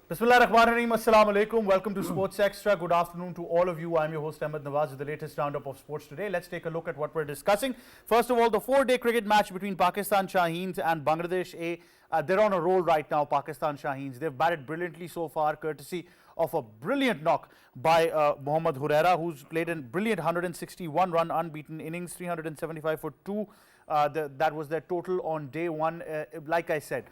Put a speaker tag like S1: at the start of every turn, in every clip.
S1: Bismillah ar-Rahman ar-Rahim. Assalamu alaikum. Welcome to Sports Extra. Good afternoon to all of you. I'm your host Ahmed Nawaz with the latest roundup of sports today. Let's take a look at what we're discussing. First of all, the 4-day cricket match between Pakistan Shaheens and Bangladesh A. They're on a roll right now, Pakistan Shaheens. They've batted brilliantly so far, courtesy of a brilliant knock by Mohammad Huraira, who's played a brilliant 161-run unbeaten innings, 375 for 2. That was their total on day one. Like I said,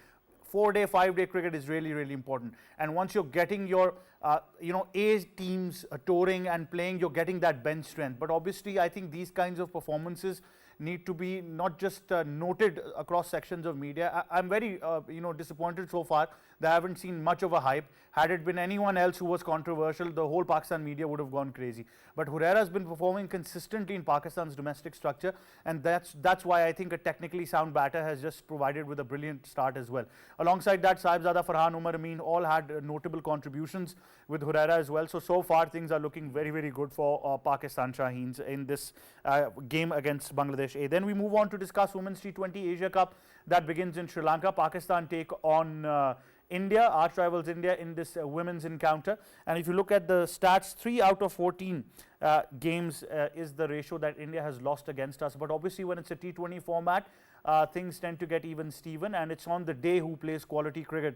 S1: 4-day, 5-day cricket is really, really important. And once you're getting your, A teams touring and playing, you're getting that bench strength. But obviously, I think these kinds of performances need to be not just noted across sections of media. I'm very, disappointed so far that I haven't seen much of a hype. Had it been anyone else who was controversial, the whole Pakistan media would have gone crazy. But Huraira has been performing consistently in Pakistan's domestic structure, and that's why I think a technically sound batter has just provided with a brilliant start as well. Alongside that, Sahibzada, Farhan, Umar Amin all had notable contributions with Huraira as well. So far things are looking very, very good for Pakistan Shaheens in this game against Bangladesh A. Then we move on to discuss Women's T20 Asia Cup that begins in Sri Lanka. Pakistan take on India, arch rivals India, in this women's encounter. And if you look at the stats, 3 out of 14 games is the ratio that India has lost against us. But obviously when it's a T20 format, things tend to get even Steven, and it's on the day who plays quality cricket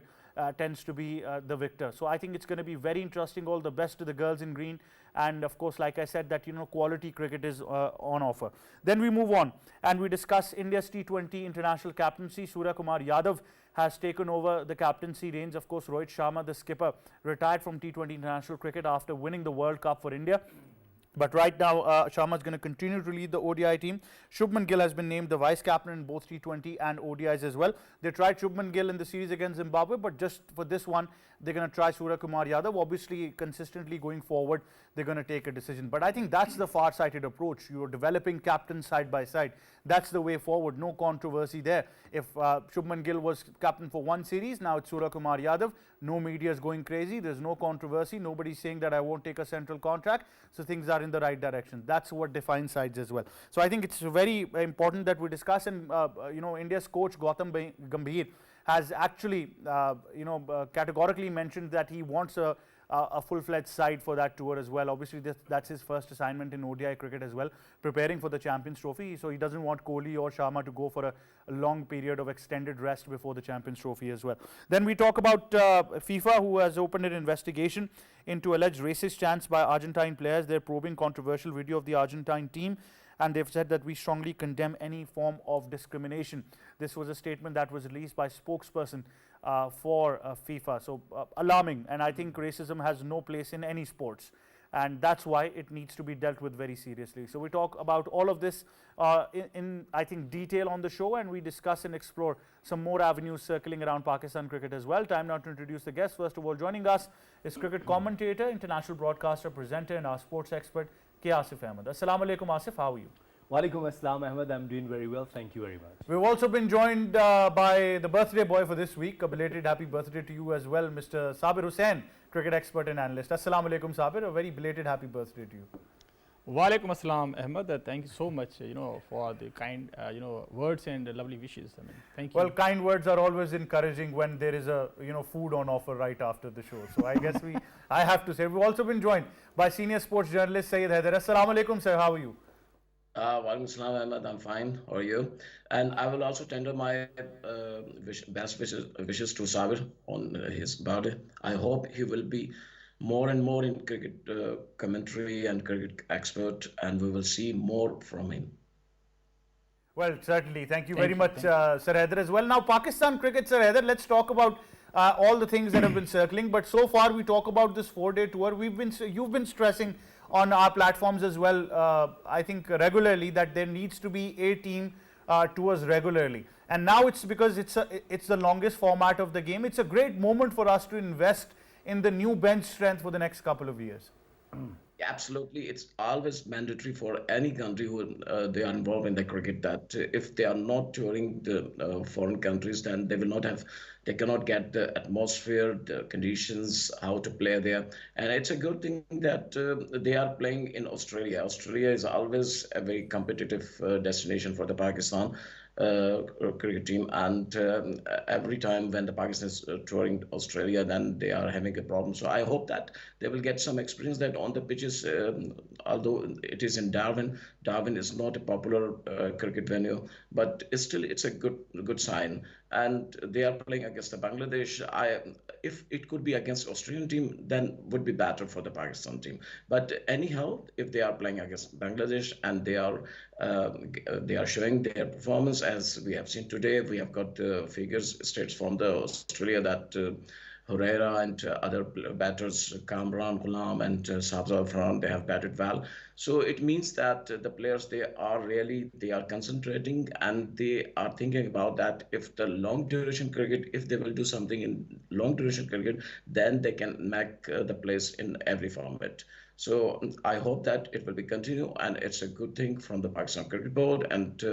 S1: tends to be the victor. So I think it's going to be very interesting. All the best to the girls in green, and of course, like I said, that quality cricket is on offer. Then we move on and we discuss India's T20 international captaincy. Surya Kumar Yadav has taken over the captaincy reins. Of course, Rohit Sharma, the skipper, retired from T20 international cricket after winning the World Cup for India. But right now, Sharma is going to continue to lead the ODI team. Shubman Gill has been named the vice captain in both T20 and ODIs as well. They tried Shubman Gill in the series against Zimbabwe, but just for this one, they're going to try Surya Kumar Yadav. Obviously, consistently going forward, they're going to take a decision. But I think that's the far-sighted approach. You're developing captains side by side. That's the way forward. No controversy there. If Shubman Gill was captain for one series, now it's Surya Kumar Yadav. No media is going crazy. There's no controversy. Nobody's saying that I won't take a central contract. So things are in the right direction. That's what defines sides as well. So I think it's very important that we discuss. And India's coach Gautam Gambhir has actually categorically mentioned that he wants a full-fledged side for that tour as well. Obviously, that's his first assignment in ODI cricket as well, preparing for the Champions Trophy. So he doesn't want Kohli or Sharma to go for a long period of extended rest before the Champions Trophy as well. Then we talk about FIFA, who has opened an investigation into alleged racist chants by Argentine players. They're probing controversial video of the Argentine team, and they've said that we strongly condemn any form of discrimination. This was a statement that was released by spokesperson for FIFA. So alarming, and I think racism has no place in any sports, and that's why it needs to be dealt with very seriously. So we talk about all of this in I think detail on the show, and we discuss and explore some more avenues circling around Pakistan cricket as well. Time now to introduce the guests. First of all, joining us is cricket commentator, international broadcaster, presenter, and our sports expert, K. Asif Ahmed. Assalamu alaikum, Asif. How are you?
S2: Walaikum Assalam, Ahmed. I'm doing very well. Thank you very much.
S1: We've also been joined by the birthday boy for this week. A belated happy birthday to you as well, Mr. Sabir Hussain, cricket expert and analyst. Assalamu alaikum, Sabir. A very belated happy birthday to you.
S3: Walaikum Assalam, Ahmed. Thank you so much, for the kind, words and lovely wishes. I mean, thank you.
S1: Well, kind words are always encouraging when there is a, food on offer right after the show. So I guess I have to say, we've also been joined by senior sports journalist Syed Haider. Assalamu alaikum, sir. How are you?
S4: Walaikum Salam, Ahmed. I'm fine. How are you? And I will also tender my best wishes to Sabir on his birthday. I hope he will be more and more in cricket commentary and cricket expert, and we will see more from him.
S1: Well, certainly. Thank you very much, Sir Haider, as well. Now, Pakistan cricket, Sir Haider, let's talk about all the things that have been circling. But so far, we talk about this 4-day tour. You've been stressing on our platforms as well, I think regularly, that there needs to be a team tours regularly. And now it's because it's the longest format of the game. It's a great moment for us to invest in the new bench strength for the next couple of years.
S4: Absolutely, it's always mandatory for any country who they are involved in the cricket that if they are not touring the foreign countries, then they cannot get the atmosphere, the conditions, how to play there. And it's a good thing that they are playing in Australia. Australia is always a very competitive destination for the Pakistan. cricket team, and every time when the Pakistan is touring Australia, then they are having a problem. So I hope that they will get some experience that on the pitches, although it is in Darwin. Darwin is not a popular cricket venue, but still it's a good sign. And they are playing against the Bangladesh. If it could be against Australian team, then would be better for the Pakistan team. But anyhow, if they are playing against Bangladesh and they are showing their performance as we have seen today, we have got figures states from the Australia that. Herrera and other batters, Kamran Ghulam and Sabza Farhan, they have batted well. So it means that the players they are concentrating and they are thinking about that if the long duration cricket, if they will do something in long duration cricket, then they can make the place in every format. So I hope that it will be continue, and it's a good thing from the Pakistan Cricket Board and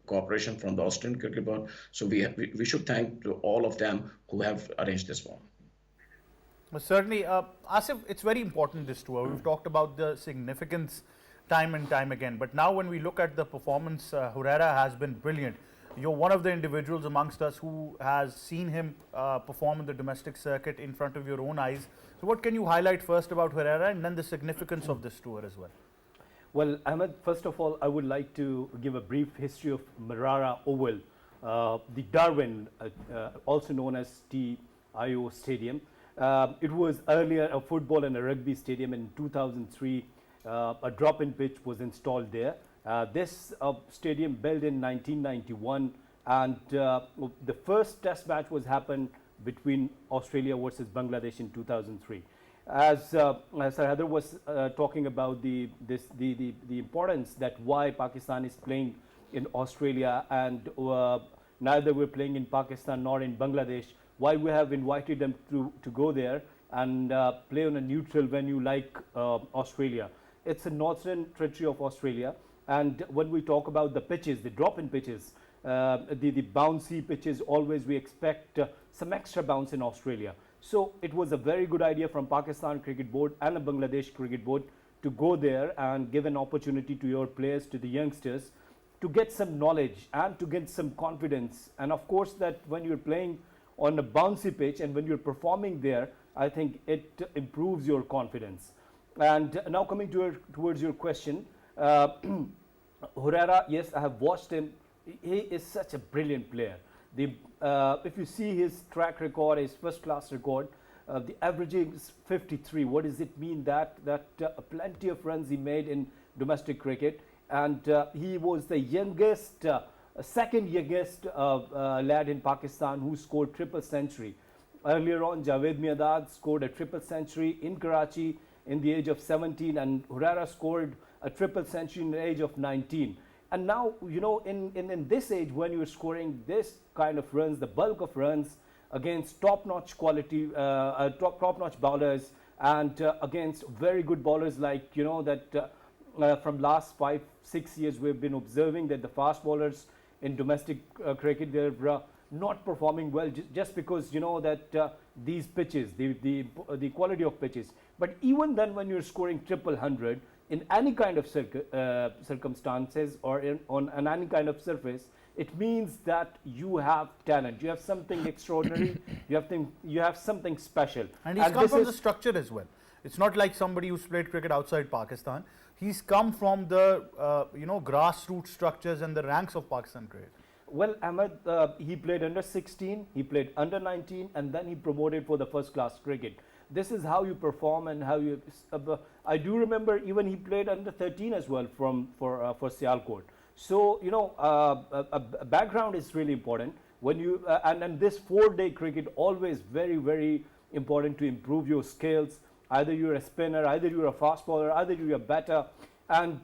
S4: cooperation from the Australian Cricket Board. So we should thank to all of them who have arranged this one.
S1: Well, certainly, Asif, it's very important this tour. We've talked about the significance time and time again. But now when we look at the performance, Herrera has been brilliant. You're one of the individuals amongst us who has seen him perform in the domestic circuit in front of your own eyes. So what can you highlight first about Herrera and then the significance of this tour as well?
S2: Well, Ahmed, first of all, I would like to give a brief history of Marara Oval, the Darwin, also known as TIO Stadium. It was earlier a football and a rugby stadium. In 2003. A drop-in pitch was installed there. This stadium built in 1991, and the first test match was happened between Australia versus Bangladesh in 2003. As Sir Haider was talking about the importance that why Pakistan is playing in Australia and neither we're playing in Pakistan nor in Bangladesh, why we have invited them to go there and play on a neutral venue like Australia. It's a northern territory of Australia, and when we talk about the pitches, the drop-in pitches, the bouncy pitches, always we expect some extra bounce in Australia. So it was a very good idea from Pakistan Cricket Board and the Bangladesh Cricket Board to go there and give an opportunity to your players, to the youngsters, to get some knowledge and to get some confidence. And of course that when you're playing on a bouncy pitch and when you're performing there, I think it improves your confidence. And now coming towards your question, Herrera, yes, I have watched him. He is such a brilliant player. If you see his track record, his first-class record, the averaging is 53. What does it mean? That plenty of runs he made in domestic cricket, and he was the youngest, second youngest lad in Pakistan who scored triple century. Earlier on, Javed Miandad scored a triple century in Karachi in the age of 17, and Herrera scored a triple century in the age of 19. And now, you know, in this age, when you're scoring this kind of runs, the bulk of runs against top-notch quality, top-notch bowlers, and against very good bowlers like, you know, that from last 5-6 years, we've been observing that the fast bowlers in domestic cricket, they're not performing well just because, you know, that these pitches, the quality of pitches. But even then, when you're scoring triple hundred in any kind of circumstances or on any kind of surface, it means that you have talent, you have something extraordinary, you have something special.
S1: And he's come from the structure as well. It's not like somebody who's played cricket outside Pakistan. He's come from the grassroots structures and the ranks of Pakistan cricket.
S2: Well, Ahmed, he played under 16, he played under 19, and then he promoted for the first class cricket. This is how you perform and how you. I do remember even he played under 13 as well for Sialkot. So you know, a background is really important when you and this 4-day cricket always very important to improve your skills. Either you're a spinner, either you're a fast bowler, either you're a batter, and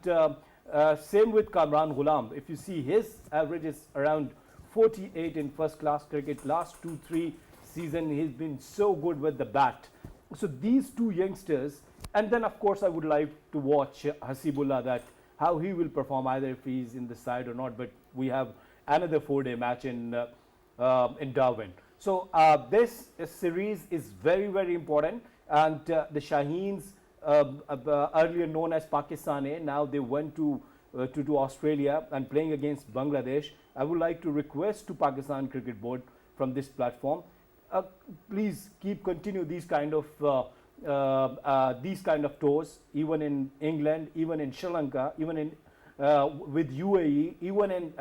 S2: same with Kamran Ghulam. If you see his average is around 48 in first class cricket. Last 2-3 season he's been so good with the bat. So these two youngsters, and then of course I would like to watch Hasibullah, that how he will perform, either if he's in the side or not. But we have another 4-day match in Darwin. So this series is very important, and the Shaheens, earlier known as Pakistan A, now they went to Australia and playing against Bangladesh. I would like to request to Pakistan Cricket Board from this platform, please continue these kind of tours, even in England, even in Sri Lanka, even in with UAE, even in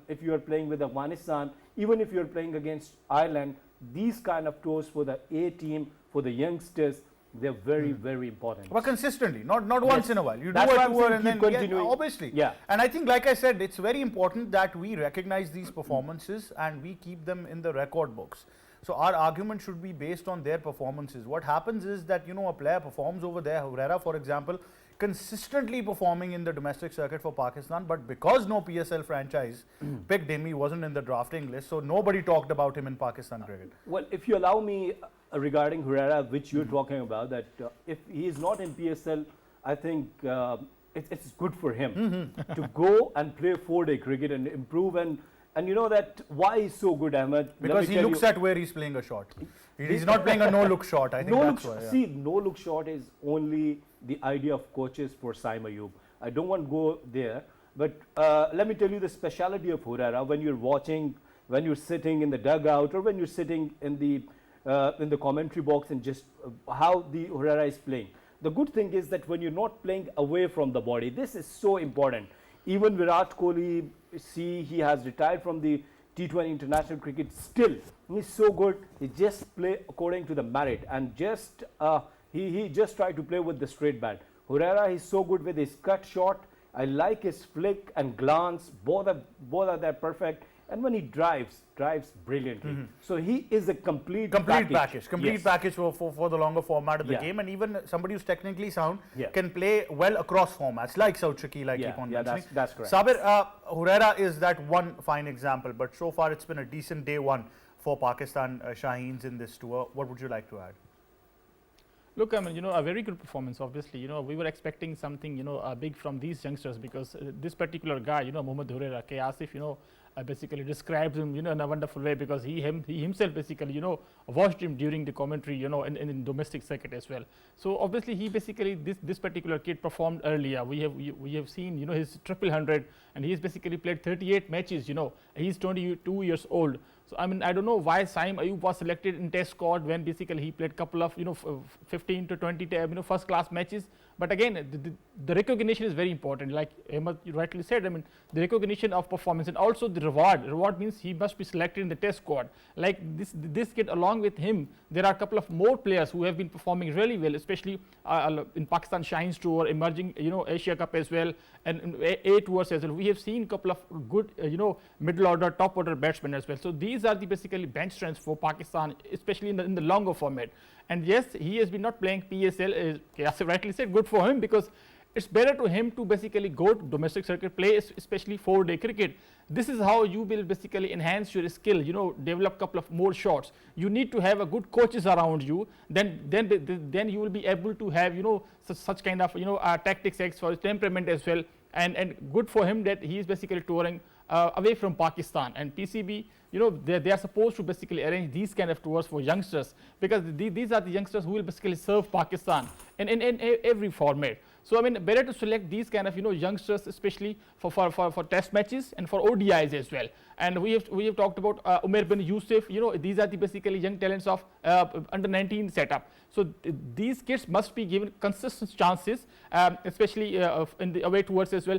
S2: if you are playing with Afghanistan, even if you are playing against Ireland. These kind of tours for the A team, for the youngsters, they're very important.
S1: But consistently, not once in a while. You
S2: That's
S1: do
S2: why
S1: a
S2: I'm
S1: tour
S2: saying
S1: and
S2: keep
S1: then
S2: continuing.
S1: obviously.
S2: Yeah.
S1: And I think, like I said, it's very important that we recognize these performances and we keep them in the record books. So our argument should be based on their performances. What happens is that, you know, a player performs over there, Herrera, for example, consistently performing in the domestic circuit for Pakistan, but because no PSL franchise picked him, he wasn't in the drafting list, so nobody talked about him in Pakistan cricket.
S2: Well, if you allow me, regarding Herrera, which you're talking about, that if he is not in PSL, I think it's good for him to go and play 4-day cricket and improve. And you know that why he's so good, Ahmed?
S1: Because he looks at where he's playing a shot. He's not playing a no-look shot. I think that's why. Yeah.
S2: See, no-look shot is only the idea of coaches for Saim Ayub. I don't want to go there, but let me tell you the speciality of Herrera. When you're watching, when you're sitting in the dugout, or when you're sitting in the commentary box, and just how the Herrera is playing. The good thing is that when you're not playing away from the body, this is so important. Even Virat Kohli, see, he has retired from the T20 international cricket. Still, he's so good. He just play according to the merit, and just he just tried to play with the straight bat. Herrera, he's so good with his cut shot. I like his flick and glance. Both are there perfect. And when he drives brilliantly. So he is a complete package.
S1: Complete package for the longer format of the game. And even somebody who's technically sound can play well across formats, like South Shakil, I keep on mentioning.
S2: That's correct.
S1: Sabir, Herrera is that one fine example, but so far it's been a decent day one for Pakistan Shaheens in this tour. What would you like to add?
S3: Look, I mean, you know, a very good performance, obviously. You know, we were expecting something, you know, big from these youngsters, because this particular guy, you know, Mohammad Herrera, K. Asif, you know, basically describes him, you know, in a wonderful way, because he himself basically, you know, watched him during the commentary, you know, in domestic circuit as well. So obviously he basically, this particular kid performed earlier. We have seen, you know, his 100, and he's basically played 38 matches, you know. He's 22 years old. So I mean, I don't know why Saim Ayub was selected in Test squad when basically he played couple of, you know, 15 to 20, you know, first class matches. But again, the recognition is very important. Like Ahmed rightly said, I mean, the recognition of performance, and also the reward. Reward means he must be selected in the Test squad. Like this kid, along with him, there are a couple of more players who have been performing really well, especially in Pakistan Shaheens Tour, emerging, you know, Asia Cup as well, and A tours as well. We have seen a couple of good, you know, middle order, top order batsmen as well. So these are the basically bench strengths for Pakistan, especially in the longer format. And yes, he has been not playing PSL, as rightly said, good for him, because it's better to him to basically go to domestic circuit, play especially 4-day cricket. This is how you will basically enhance your skill, you know, develop a couple of more shots. You need to have a good coaches around you, then you will be able to have, you know, such kind of, you know, tactics X for his temperament as well. And good for him that he is basically touring away from Pakistan. And PCB, you know, they are supposed to basically arrange these kind of tours for youngsters, because these are the youngsters who will basically serve Pakistan in every format. So I mean, better to select these kind of, you know, youngsters, especially for test matches and for ODIs as well. And we have talked about Umair bin Yusuf. You know, these are the basically young talents of under 19 setup. So these kids must be given consistent chances, especially in the away tours as well.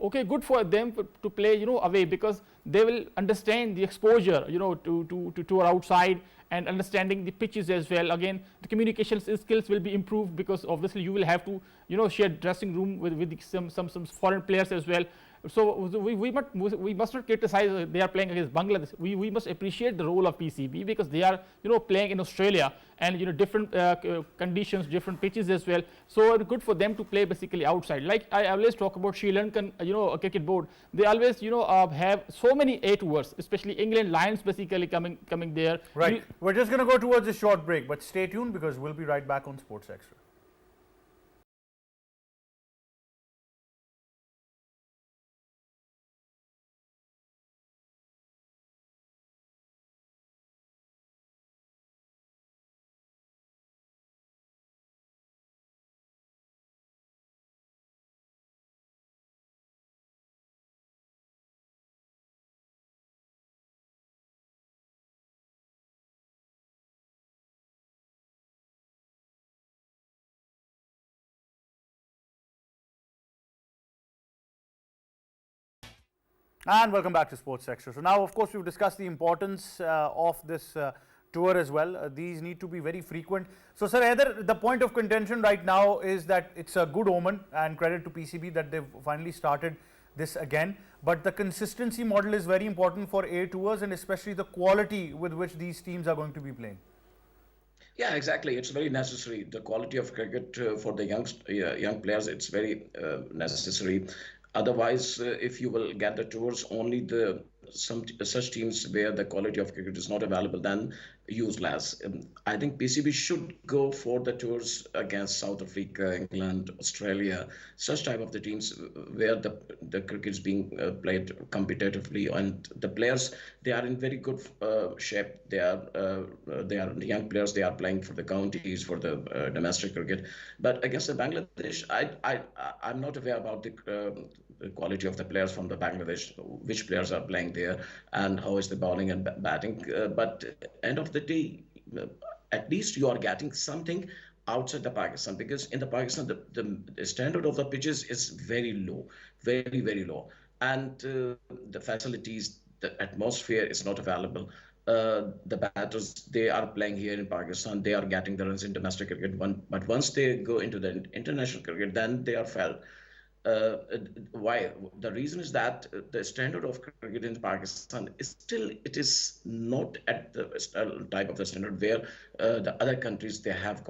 S3: Okay, good for them to play, you know, away, because they will understand the exposure, you know, to tour outside, and understanding the pitches as well. Again, the communication skills will be improved, because obviously you will have to, you know, share dressing room with some foreign players as well. So we must not criticize they are playing against Bangladesh. We must appreciate the role of PCB, because they are, you know, playing in Australia, and, you know, different conditions, different pitches as well. So good for them to play basically outside. Like I always talk about Sri Lankan, you know, cricket board. They always, you know, have so many A tours, especially England Lions basically coming there.
S1: Right. We're just going to go towards a short break, but stay tuned, because we'll be right back on Sports Extra. And welcome back to Sports Extra. So now, of course, we've discussed the importance of this tour as well. These need to be very frequent. So, Sir Haider, the point of contention right now is that it's a good omen, and credit to PCB that they've finally started this again. But the consistency model is very important for A tours, and especially the quality with which these teams are going to be playing.
S4: Yeah, exactly. It's very necessary. The quality of cricket for the young players, it's very necessary. Otherwise, if you will get the tours only such teams where the quality of cricket is not available, then useless. I think PCB should go for the tours against South Africa, England, Australia, such type of the teams where the cricket is being played competitively, and the players, they are in very good shape. They are young players. They are playing for the counties, for the domestic cricket. But against the Bangladesh, I'm not aware about the quality of the players from the Bangladesh, which players are playing there, and how is the bowling and batting. But end of the day, at least you are getting something outside the Pakistan, because in the Pakistan the standard of the pitches is very low, very very low, and the facilities, the atmosphere is not available. The batters, they are playing here in Pakistan, they are getting the runs in domestic cricket, but once they go into the international cricket, then they are felt. Why? The reason is that the standard of cricket in Pakistan is still, it is not at the type of the standard where the other countries they have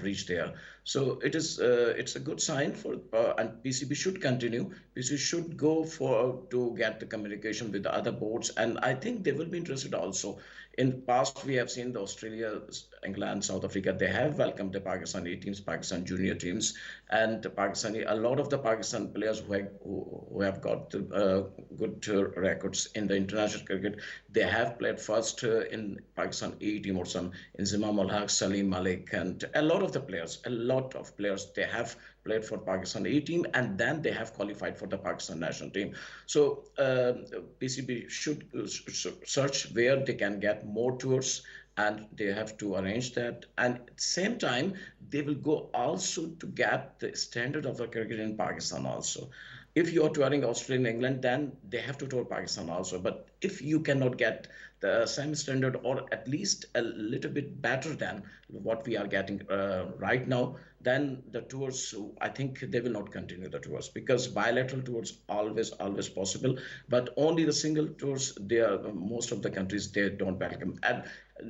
S4: reached there. So it's a good sign for, and PCB should continue. PCB should go for to get the communication with the other boards, and I think they will be interested also. In past, we have seen the Australia, England, South Africa, they have welcomed the Pakistani teams, Pakistan junior teams, and a lot of the Pakistan players who have got good records in the international cricket, they have played first in Pakistan A team or some, in Zimam ul Haq, Salim Malik, and a lot of players, they have played for Pakistan A team, and then they have qualified for the Pakistan national team. So PCB should search where they can get more tours, and they have to arrange that. And at the same time, they will go also to get the standard of the cricket in Pakistan also. If you are touring Australia and England, then they have to tour Pakistan also. But if you cannot get the same standard, or at least a little bit better than what we are getting right now, then the tours, I think they will not continue the tours, because bilateral tours always possible, but only the single tours, they are, most of the countries, they don't welcome. And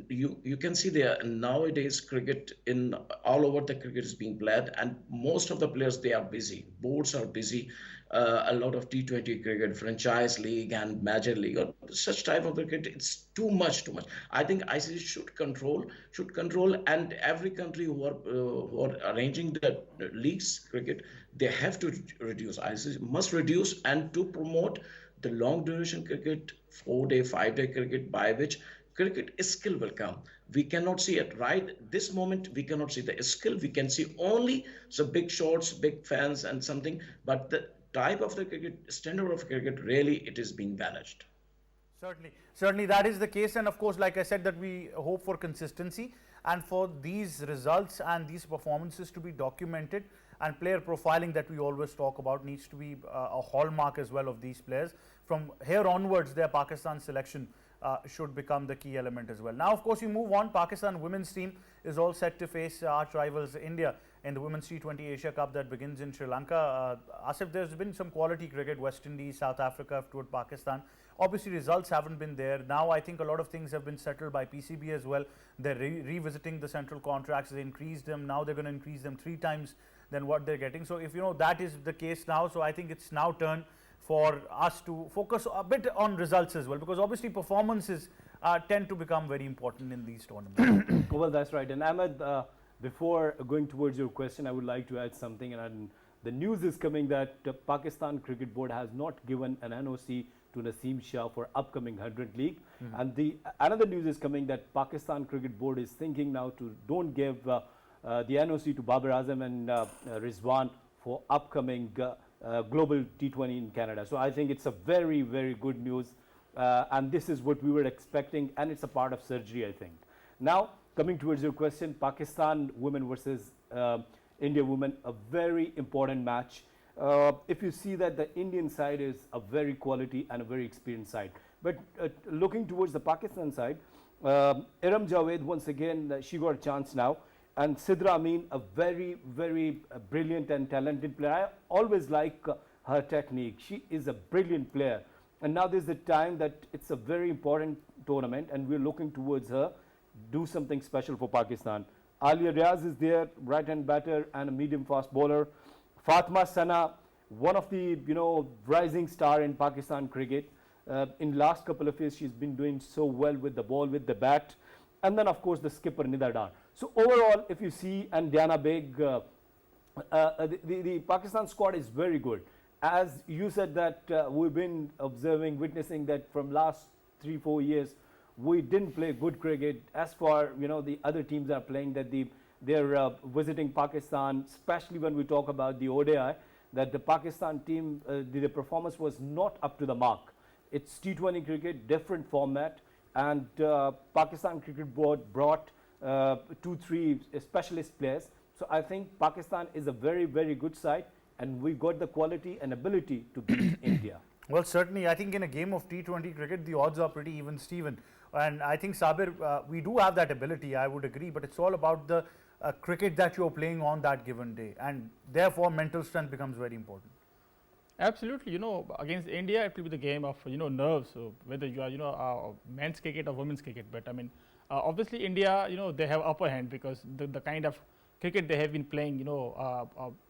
S4: you can see there nowadays cricket in all over the cricket is being played, and most of the players, they are busy, boards are busy. A lot of T20 cricket, franchise league and major league, or such type of cricket, it's too much. I think ICC should control, and every country who are arranging the leagues cricket, they have to reduce. ICC must reduce, and to promote the long duration cricket, 4-day, 5-day cricket, by which cricket skill will come. We cannot see it right this moment. We cannot see the skill. We can see only the big shots, big fans, and something. But the type of the cricket, standard of cricket, really, it is being vanished.
S1: Certainly that is the case, and of course, like I said, that we hope for consistency, and for these results and these performances to be documented, and player profiling that we always talk about needs to be a hallmark as well of these players. From here onwards, their Pakistan selection should become the key element as well. Now, of course, you move on. Pakistan women's team is all set to face arch rivals India in the Women's T20 Asia Cup that begins in Sri Lanka. Asif, there's been some quality cricket. West Indies, South Africa have toured Pakistan. Obviously, results haven't been there. Now, I think a lot of things have been settled by PCB as well. They're revisiting the central contracts. They increased them. Now they're going to increase them 3 times than what they're getting. So, if you know that is the case now, so I think it's now turn for us to focus a bit on results as well, because obviously performances tend to become very important in these tournaments.
S2: Well, that's right. And Ahmed, before going towards your question, I would like to add something. And the news is coming that the Pakistan Cricket Board has not given an NOC to Naseem Shah for upcoming 100 League. And another news is coming that Pakistan Cricket Board is thinking now to don't give the NOC to Babar Azam and Rizwan for upcoming global T20 in Canada. So I think it's a very, very good news. And this is what we were expecting, and it's a part of surgery, I think. Now, coming towards your question, Pakistan women versus India women, a very important match. if you see that the Indian side is a very quality and a very experienced side. But looking towards the Pakistan side, Iram Javed, once again, she got a chance now. And Sidra Amin, a very, very brilliant and talented player. I always like her technique. She is a brilliant player. And now there's the time that it's a very important tournament and we're looking towards her do something special for Pakistan. Alia Riaz is there, right-hand batter and a medium-fast bowler. Fatma Sana, one of the rising star in Pakistan cricket. In last couple of years, she's been doing so well with the ball, with the bat. And then, of course, the skipper Nida Dar. So overall, if you see, and Diana Beg, the Pakistan squad is very good. As you said that we've been observing, witnessing that from last 3-4 years, we didn't play good cricket as far the other teams are playing, that they're visiting Pakistan, especially when we talk about the ODI, that the Pakistan team, the performance was not up to the mark. It's T20 cricket, different format, and Pakistan Cricket Board brought 2-3 specialist players. So I think Pakistan is a very, very good side, and we got the quality and ability to beat India.
S1: Well, certainly, I think in a game of T20 cricket, the odds are pretty even, Steven. And I think, Sabir, we do have that ability, I would agree, but it's all about the cricket that you're playing on that given day. And therefore, mental strength becomes very important.
S3: Absolutely, against India, it will be the game of, nerves, so whether you are, men's cricket or women's cricket. But I mean, obviously India, they have upper hand because the kind of cricket they have been playing,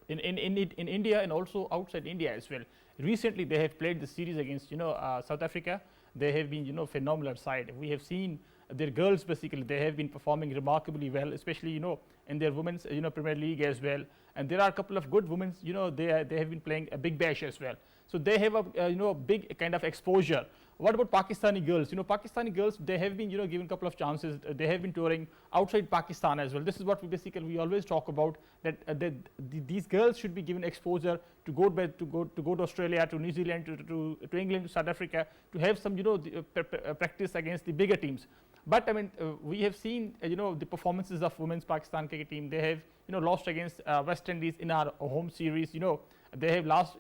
S3: in India and also outside India as well. Recently, they have played the series against, South Africa. They have been, phenomenal side. We have seen their girls basically, they have been performing remarkably well, especially, in their women's, Premier League as well. And there are a couple of good women, they have been playing a big bash as well. So they have a, big kind of exposure. What about Pakistani girls? Pakistani girls, they have been, given a couple of chances. They have been touring outside Pakistan as well. This is what we always talk about, that, these girls should be given exposure to go to Australia, to New Zealand, to England, to South Africa, to have some, practice against the bigger teams. But I mean, we have seen, the performances of women's Pakistan cricket team. They have, lost against West Indies in our home series. They have lost,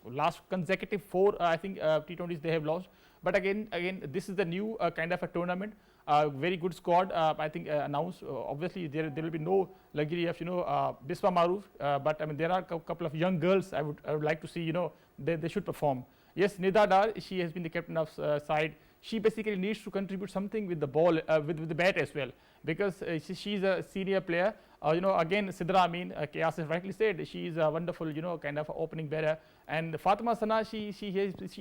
S3: last consecutive 4, I think, T20s they have lost. But again, this is the new kind of a tournament. Very good squad, I think, announced. Obviously, there will be no luxury of, Bisma Maroof. But I mean, there are a couple of young girls I would like to see, they should perform. Yes, Nida Dar, she has been the captain of side. She basically needs to contribute something with the ball, with the bat as well, because she's a senior player. Again, Sidra Amin, Asif rightly said, she is a wonderful, kind of opening batter. And Fatma Sana, she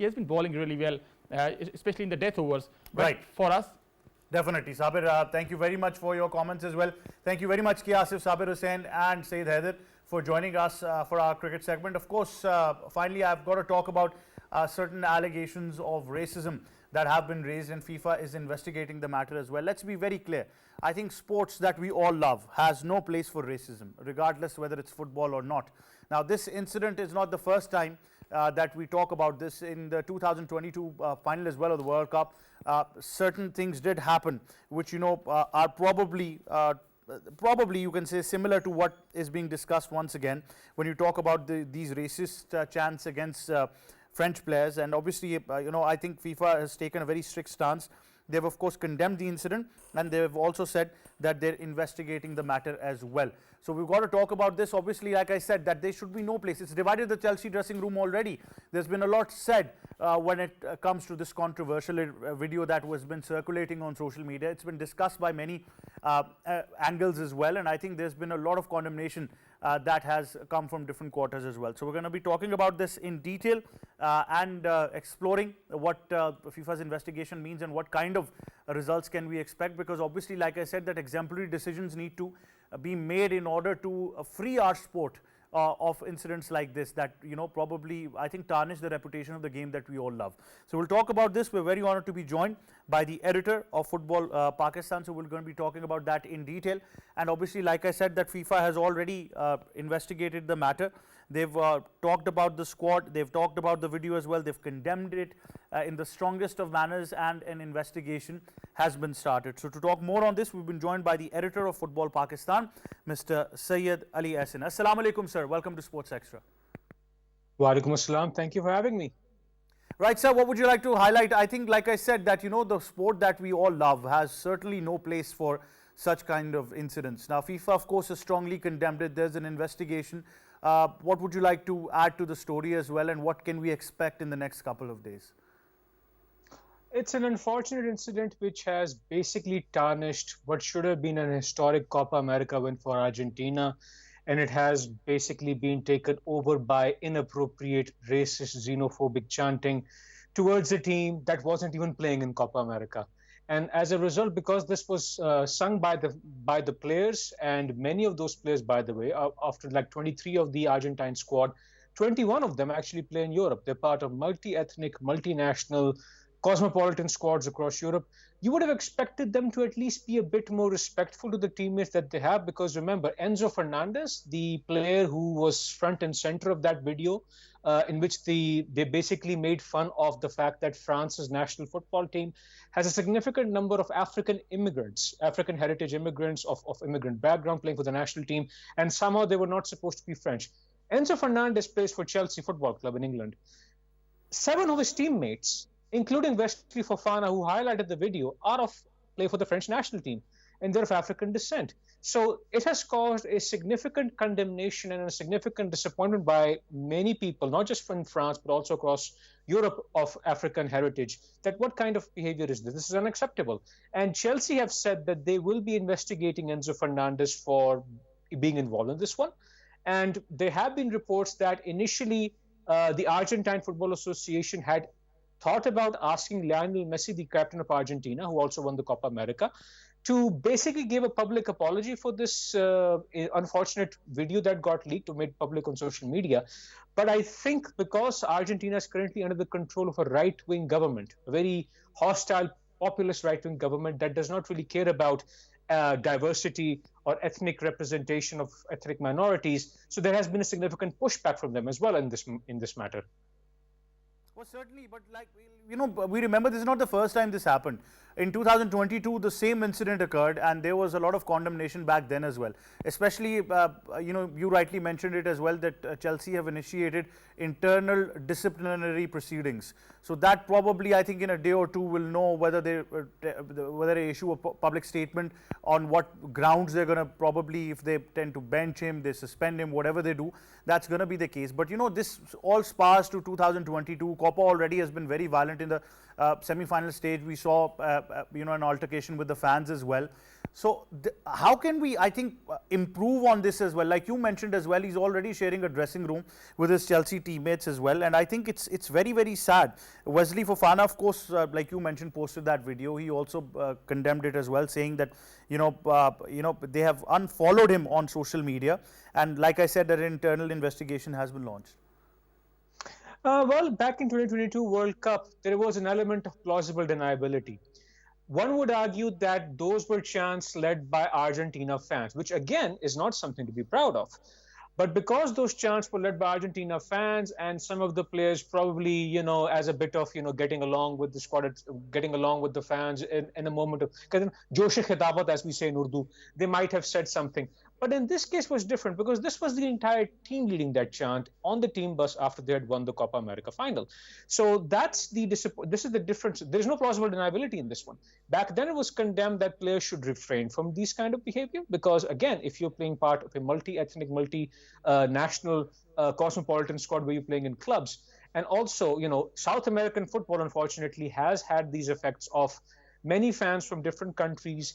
S3: has been bowling really well, especially in the death overs. But
S1: right.
S3: For us,
S1: definitely. Sabir, thank you very much for your comments as well. Thank you very much, Asif, Sabir Hussain and Saeed Haider for joining us for our cricket segment. Of course, finally, I've got to talk about certain allegations of racism that have been raised, and FIFA is investigating the matter as well. Let's be very clear. I think sports that we all love has no place for racism, regardless whether it's football or not. Now, this incident is not the first time that we talk about this. In the 2022 final as well of the World Cup, certain things did happen, which are probably you can say similar to what is being discussed once again when you talk about these racist chants against French players. And obviously, I think FIFA has taken a very strict stance. They've of course condemned the incident, and they've also said that they're investigating the matter as well. So we've got to talk about this. Obviously, like I said, that there should be no place. It's divided the Chelsea dressing room already. There's been a lot said when it comes to this controversial video that was been circulating on social media. It's been discussed by many angles as well, and I think there's been a lot of condemnation that has come from different quarters as well. So we're going to be talking about this in detail and exploring what FIFA's investigation means and what kind of results can we expect, because obviously, like I said, that exemplary decisions need to be made in order to free our sport of incidents like this that probably I think tarnish the reputation of the game that we all love. So we'll talk about this. We're very honored to be joined by the editor of Football Pakistan, so we're going to be talking about that in detail. And obviously, like I said, that FIFA has already investigated the matter. They've talked about the squad, they've talked about the video as well, they've condemned it in the strongest of manners, and an investigation has been started. So to talk more on this, we've been joined by the editor of Football Pakistan, Mr. Syed Ali Ehsan. Assalamu alaikum, sir. Welcome to Sports Extra.
S5: Walaikum Assalam. Thank you for having me.
S1: Right, sir, what would you like to highlight? I think, like I said, that, the sport that we all love has certainly no place for such kind of incidents. Now, FIFA, of course, has strongly condemned it. There's an investigation. What would you like to add to the story as well, and what can we expect in the next couple of days?
S5: It's an unfortunate incident which has basically tarnished what should have been an historic Copa America win for Argentina, and it has basically been taken over by inappropriate, racist, xenophobic chanting towards a team that wasn't even playing in Copa America. And as a result, because this was sung by the players, and many of those players, by the way, after like 23 of the Argentine squad, 21 of them actually play in Europe. They're part of multi-ethnic, multinational, cosmopolitan squads across Europe. You would have expected them to at least be a bit more respectful to the teammates that they have, because remember, Enzo Fernandez, the player who was front and center of that video, in which they basically made fun of the fact that France's national football team has a significant number of African immigrants, African heritage immigrants of immigrant background playing for the national team, and somehow they were not supposed to be French. Enzo Fernandez plays for Chelsea Football Club in England. 7 of his teammates, including Wesley Fofana, who highlighted the video, play for the French national team, and they're of African descent. So it has caused a significant condemnation and a significant disappointment by many people, not just from France, but also across Europe, of African heritage, that what kind of behavior is this? This is unacceptable. And Chelsea have said that they will be investigating Enzo Fernandez for being involved in this one. And there have been reports that initially the Argentine Football Association had thought about asking Lionel Messi, the captain of Argentina, who also won the Copa America, to basically give a public apology for this unfortunate video that got leaked or made public on social media. But I think because Argentina is currently under the control of a right-wing government, a very hostile, populist right-wing government that does not really care about diversity or ethnic representation of ethnic minorities, so there has been a significant pushback from them as well in this matter.
S1: Well, certainly, but we remember this is not the first time this happened. In 2022, the same incident occurred, and there was a lot of condemnation back then as well. Especially, you rightly mentioned it as well, that Chelsea have initiated internal disciplinary proceedings. So that probably, I think, in a day or two, will know whether they issue a public statement on what grounds they're going to probably, if they tend to bench him, they suspend him, whatever they do, that's going to be the case. But this all spars to 2022. Copa already has been very violent in the semi-final stage. We saw an altercation with the fans as well. So how can we, I think, improve on this as well? Like you mentioned as well, he's already sharing a dressing room with his Chelsea teammates as well, and I think it's very, very sad. Wesley Fofana, of course, like you mentioned, posted that video. He also condemned it as well, saying that they have unfollowed him on social media, and like I said, that an internal investigation has been launched.
S5: Well, back in 2022 World Cup, there was an element of plausible deniability. One would argue that those were chants led by Argentina fans, which again is not something to be proud of. But because those chants were led by Argentina fans, and some of the players probably, as a bit of, getting along with the squad, getting along with the fans in a moment of Josh-e-Khitabat, as we say in Urdu, they might have said something. But in this case was different, because this was the entire team leading that chant on the team bus after they had won the Copa America final. So this is the difference. There's no plausible deniability in this one. Back then it was condemned that players should refrain from these kind of behavior, because again, if you're playing part of a multi-ethnic, multi-national cosmopolitan squad where you're playing in clubs, and also, South American football unfortunately has had these effects of many fans from different countries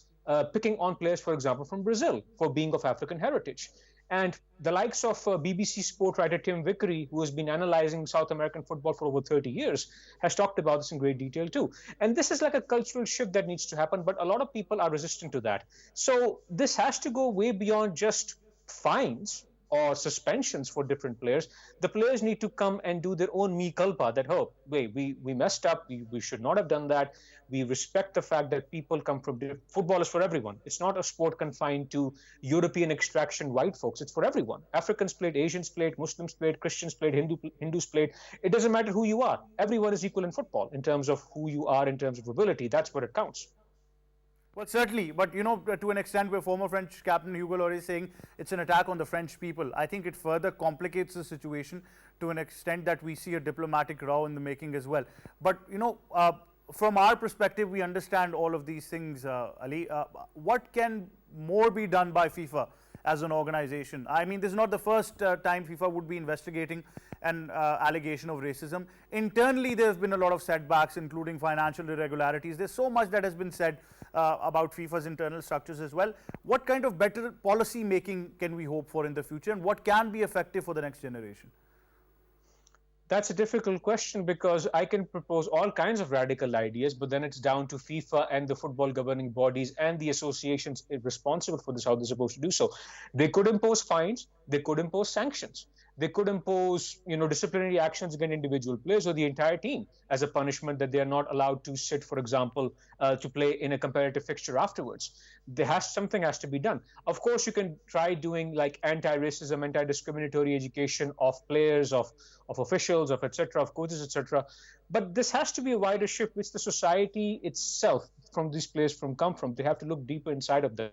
S5: picking on players, for example, from Brazil for being of African heritage. And the likes of BBC sport writer Tim Vickery, who has been analyzing South American football for over 30 years, has talked about this in great detail too. And this is like a cultural shift that needs to happen, but a lot of people are resistant to that. So this has to go way beyond just fines or suspensions for different players. The players need to come and do their own mea culpa, that, oh, wait, we messed up, we should not have done that. We respect the fact that people come from football is for everyone. It's not a sport confined to European extraction white folks. It's for everyone. Africans played, Asians played, Muslims played, Christians played, Hindus played. It doesn't matter who you are. Everyone is equal in football in terms of who you are, in terms of ability. That's what it counts.
S1: Well, certainly, but you know, to an extent where former French captain Hugo Lloris is saying it's an attack on the French people, I think it further complicates the situation to an extent that we see a diplomatic row in the making as well. But you know, from our perspective, we understand all of these things, Ali. What can more be done by FIFA as an organization? I mean, this is not the first time FIFA would be investigating an allegation of racism. Internally, there's been a lot of setbacks, including financial irregularities. There's so much that has been said about FIFA's internal structures as well. What kind of better policy making can we hope for in the future, and what can be effective for the next generation?
S5: That's a difficult question because I can propose all kinds of radical ideas, but then it's down to FIFA and the football governing bodies and the associations responsible for this, how they're supposed to do so. They could impose fines, they could impose sanctions. They could impose, disciplinary actions against individual players or the entire team as a punishment that they are not allowed to sit, for example, to play in a competitive fixture afterwards. Something has to be done. Of course, you can try doing like anti-racism, anti-discriminatory education of players, of officials, of etc., of coaches, etc. But this has to be a wider shift, which the society itself from these players come from. They have to look deeper inside of them.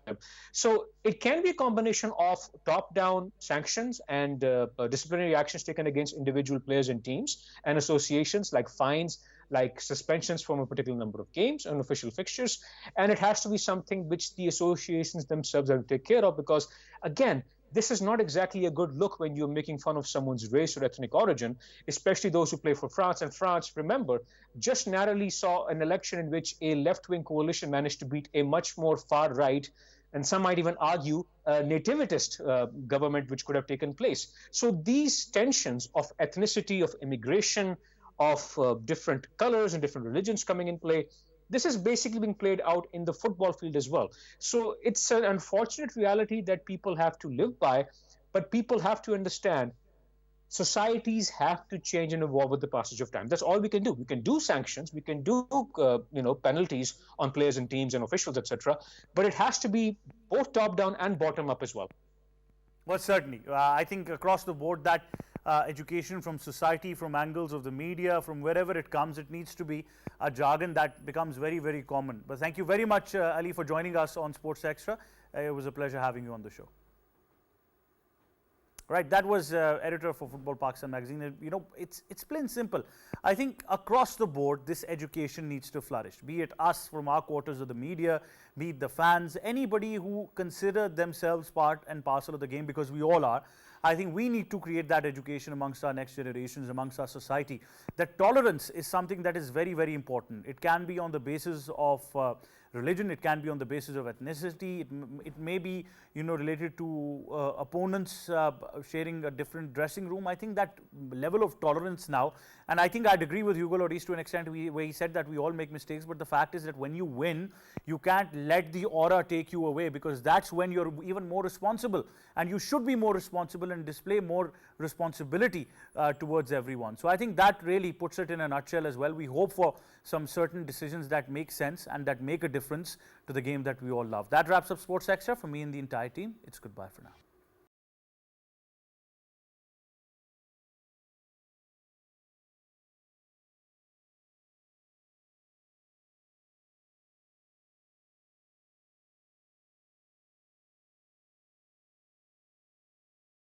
S5: So it can be a combination of top-down sanctions and disciplinary actions taken against individual players and teams and associations, like fines, like suspensions from a particular number of games and official fixtures. And it has to be something which the associations themselves have to take care of, because again, this is not exactly a good look when you're making fun of someone's race or ethnic origin, especially those who play for France. And France, remember, just narrowly saw an election in which a left-wing coalition managed to beat a much more far-right, and some might even argue, nativist government which could have taken place. So these tensions of ethnicity, of immigration, of different colors and different religions coming in play, this is basically being played out in the football field as well. So it's an unfortunate reality that people have to live by, but people have to understand societies have to change and evolve with the passage of time. That's all we can do. We can do sanctions, we can do penalties on players and teams and officials, etc. But it has to be both top down and bottom up as well.
S1: Well, certainly. I think across the board that education from society, from angles of the media, from wherever it comes, it needs to be a jargon that becomes very, very common. But thank you very much, Ali, for joining us on Sports Extra. It was a pleasure having you on the show. Right, that was editor for Football Pakistan magazine. You know, it's plain simple. I think across the board, this education needs to flourish. Be it us from our quarters of the media, be it the fans, anybody who consider themselves part and parcel of the game, because we all are. I think we need to create that education amongst our next generations, amongst our society. That tolerance is something that is very, very important. It can be on the basis of religion, it can be on the basis of ethnicity, it may be, related to opponents sharing a different dressing room. I think that level of tolerance now, and I think I'd agree with Hugo Lloris to an extent where he said that we all make mistakes, but the fact is that when you win, you can't let the aura take you away, because that's when you're even more responsible, and you should be more responsible and display more responsibility towards everyone. So I think that really puts it in a nutshell as well. We hope for some certain decisions that make sense and that make a difference to the game that we all love. That wraps up Sports Extra. For me and the entire team, it's goodbye for now.